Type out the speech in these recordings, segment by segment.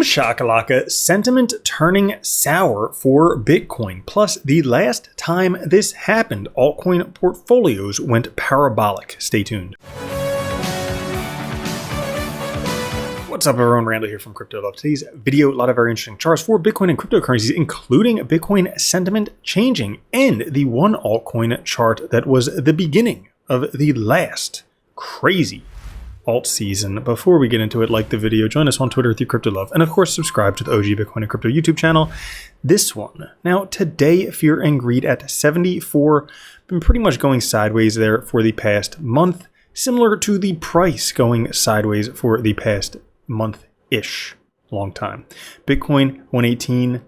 shakalaka, sentiment turning sour for Bitcoin. Plus, the last time this happened, altcoin portfolios went parabolic. Stay tuned. What's up, everyone? Randall here from Crypto Love. Today's video, a lot of very interesting charts for Bitcoin and cryptocurrencies, including Bitcoin sentiment changing and the one altcoin chart that was the beginning of the last crazy alt season. Before we get into it, like the video, join us on Twitter with your Crypto Love, and of course subscribe to the OG Bitcoin and Crypto YouTube channel. This one. Now today, fear and greed at 74, been pretty much going sideways there for the past month, similar to the price going sideways for the past month-ish, long time. Bitcoin 118,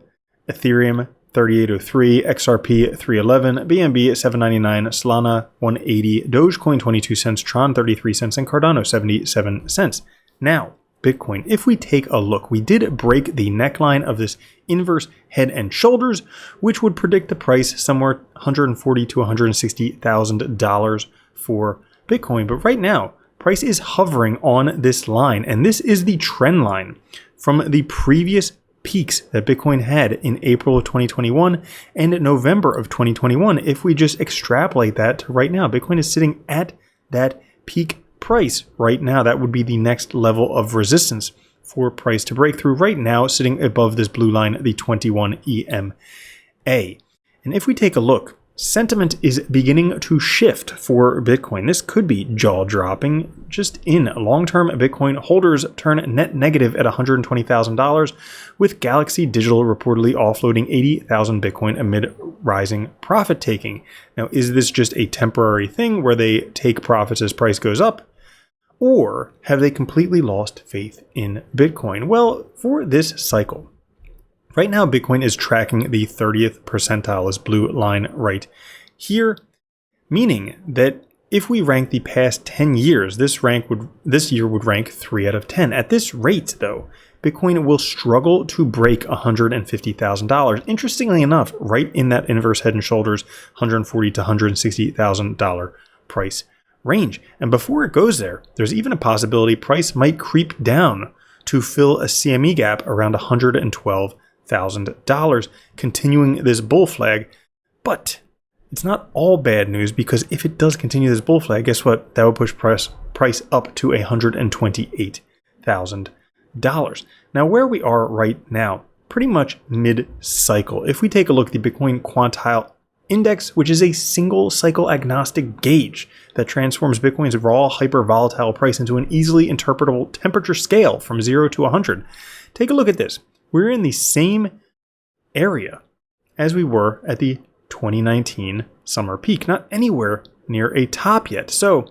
Ethereum 3803, XRP 311, BNB 799, Solana 180, Dogecoin 22 cents, Tron 33 cents, and Cardano 77 cents. Now, Bitcoin, if we take a look, we did break the neckline of this inverse head and shoulders, which would predict the price somewhere $140,000 to $160,000 for Bitcoin. But right now, price is hovering on this line, and this is the trend line from the previous peaks that Bitcoin had in April of 2021 and November of 2021. If we just extrapolate that to right now, Bitcoin is sitting at that peak price right now. That would be the next level of resistance for price to break through right now, sitting above this blue line, the 21 EMA. And if we take a look, sentiment is beginning to shift for Bitcoin. This could be jaw-dropping. Just in long-term, Bitcoin holders turn net negative at $120,000, with Galaxy Digital reportedly offloading 80,000 Bitcoin amid rising profit-taking. Now, is this just a temporary thing where they take profits as price goes up? Or have they completely lost faith in Bitcoin? Well, for this cycle, right now, Bitcoin is tracking the 30th percentile, this blue line right here, meaning that if we rank the past 10 years, this year would rank 3 out of 10. At this rate, though, Bitcoin will struggle to break $150,000. Interestingly enough, right in that inverse head and shoulders, $140,000 to $160,000 price range. And before it goes there, there's even a possibility price might creep down to fill a CME gap around $112,000, continuing this bull flag. But it's not all bad news, because if it does continue this bull flag, guess what? That would push price up to $128,000. Now, where we are right now, pretty much mid-cycle. If we take a look at the Bitcoin Quantile Index, which is a single cycle agnostic gauge that transforms Bitcoin's raw hyper volatile price into an easily interpretable temperature scale from 0 to 100. Take a look at this. We're in the same area as we were at the 2019 summer peak, not anywhere near a top yet. So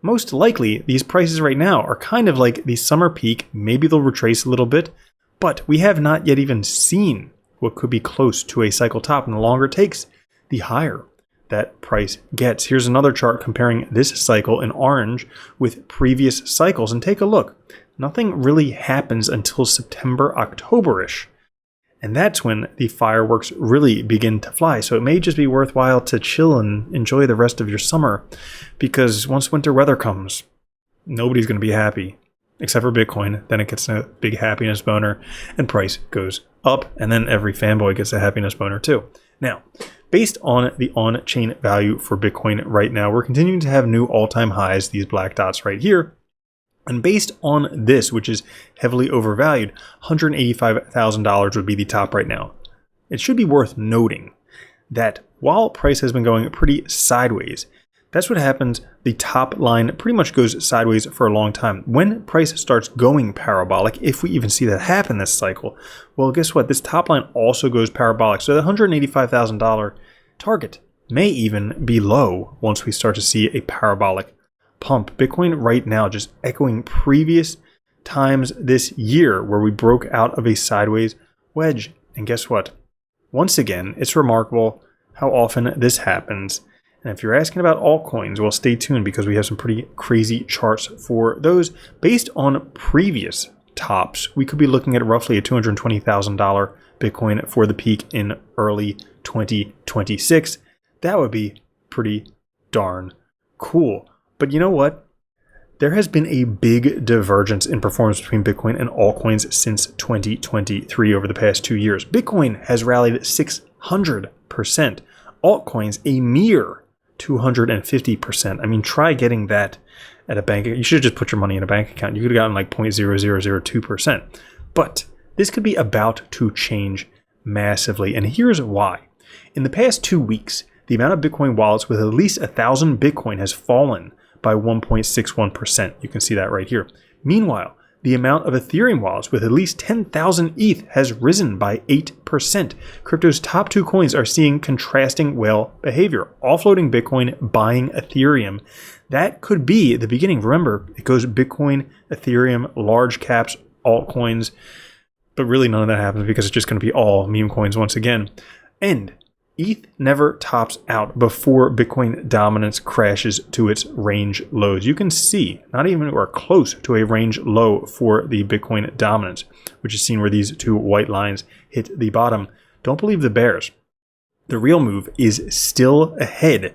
most likely these prices right now are kind of like the summer peak. Maybe they'll retrace a little bit, but we have not yet even seen what could be close to a cycle top. And the longer it takes, the higher that price gets. Here's another chart comparing this cycle in orange with previous cycles, and take a look. Nothing really happens until September, October-ish. And that's when the fireworks really begin to fly. So it may just be worthwhile to chill and enjoy the rest of your summer, because once winter weather comes, nobody's going to be happy except for Bitcoin. Then it gets a big happiness boner and price goes up. And then every fanboy gets a happiness boner too. Now, based on the on-chain value for Bitcoin right now, we're continuing to have new all-time highs, these black dots right here. And based on this, which is heavily overvalued, $185,000 would be the top right now. It should be worth noting that while price has been going pretty sideways, that's what happens. The top line pretty much goes sideways for a long time. When price starts going parabolic, if we even see that happen this cycle, well, guess what? This top line also goes parabolic. So the $185,000 target may even be low once we start to see a parabolic pump. Bitcoin right now just echoing previous times this year where we broke out of a sideways wedge. And guess what? Once again, it's remarkable how often this happens. And if you're asking about altcoins, well, stay tuned, because we have some pretty crazy charts for those. Based on previous tops, we could be looking at roughly a $220,000 Bitcoin for the peak in early 2026. That would be pretty darn cool. But you know what? there has been a big divergence in performance between Bitcoin and altcoins since 2023 over the past 2 years. Bitcoin has rallied 600%. Altcoins, a mere 250%. I mean, try getting that at a bank. You should have just put your money in a bank account. You could have gotten like 0.0002%. But this could be about to change massively. And here's why. In the past 2 weeks, the amount of Bitcoin wallets with at least 1,000 Bitcoin has fallen by 1.61%. You can see that right here. Meanwhile, the amount of Ethereum wallets with at least 10,000 ETH has risen by 8%. Crypto's top 2 coins are seeing contrasting whale behavior. Offloading Bitcoin, buying Ethereum. That could be the beginning. Remember, it goes Bitcoin, Ethereum, large caps, altcoins. But really none of that happens because it's just going to be all meme coins once again. And ETH never tops out before Bitcoin dominance crashes to its range lows. You can see not even or close to a range low for the Bitcoin dominance, which is seen where these 2 white lines hit the bottom. Don't believe the bears. The real move is still ahead,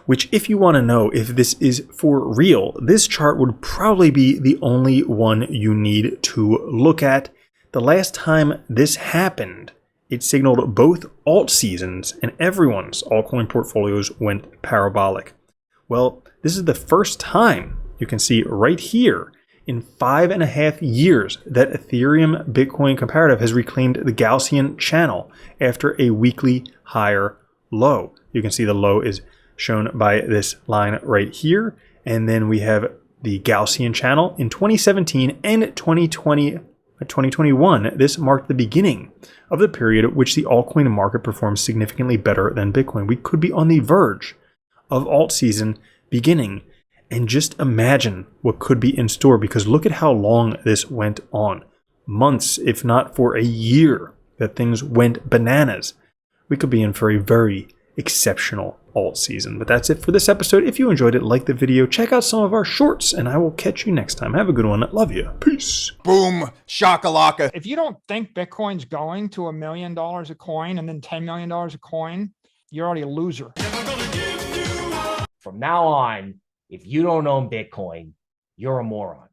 which if you want to know if this is for real, this chart would probably be the only one you need to look at. The last time this happened, it signaled both alt seasons and everyone's altcoin portfolios went parabolic. Well, this is the first time you can see right here in 5.5 years that Ethereum Bitcoin comparative has reclaimed the Gaussian channel after a weekly higher low. You can see the low is shown by this line right here. And then we have the Gaussian channel in 2017 and 2021. This marked the beginning of the period at which the altcoin market performed significantly better than Bitcoin. We could be on the verge of alt season beginning, and just imagine what could be in store, because look at how long this went on. Months, if not for a year, that things went bananas. We could be in for a very exceptional alt season. But that's it for this episode. If you enjoyed it, like the video, check out some of our shorts, and I will catch you next time. Have a good one. Love you. Peace. Boom, shakalaka. If you don't think Bitcoin's going to $1 million a coin and then $10 million a coin, you're already a loser. From now on, if you don't own Bitcoin, you're a moron.